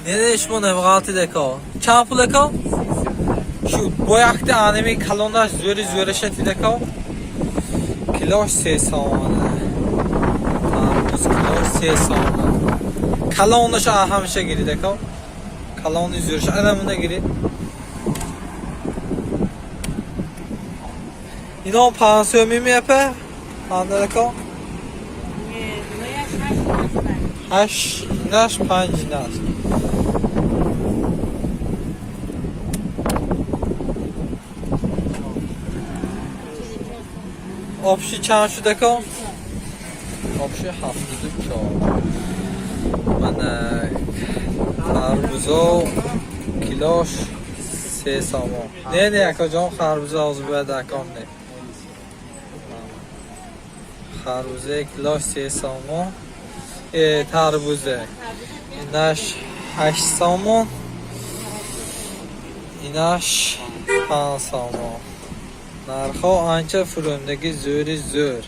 Nereş bunu altı deko? Çan pul deko? Şu boyakta anemi kalonlar zöre şeti deko? Kiloş 3 so'm. Tarvuz kiloş 3 so'm. Kalonlaş hamisha giri deko? Kalonni zöreş adamına giri. اینا 500 میپه خانده کن 8 نش 5 نش آبشی چند شده کن آبشی 74 من خربوزا کیلوش 3 سامان نه اکا جان خربوزا آزو باید اکام نه خربوزه کلاش 3 سامان تربوزه اینش 8 سامان اینش 5 سامان نرخ ها آنچه فرندگی زور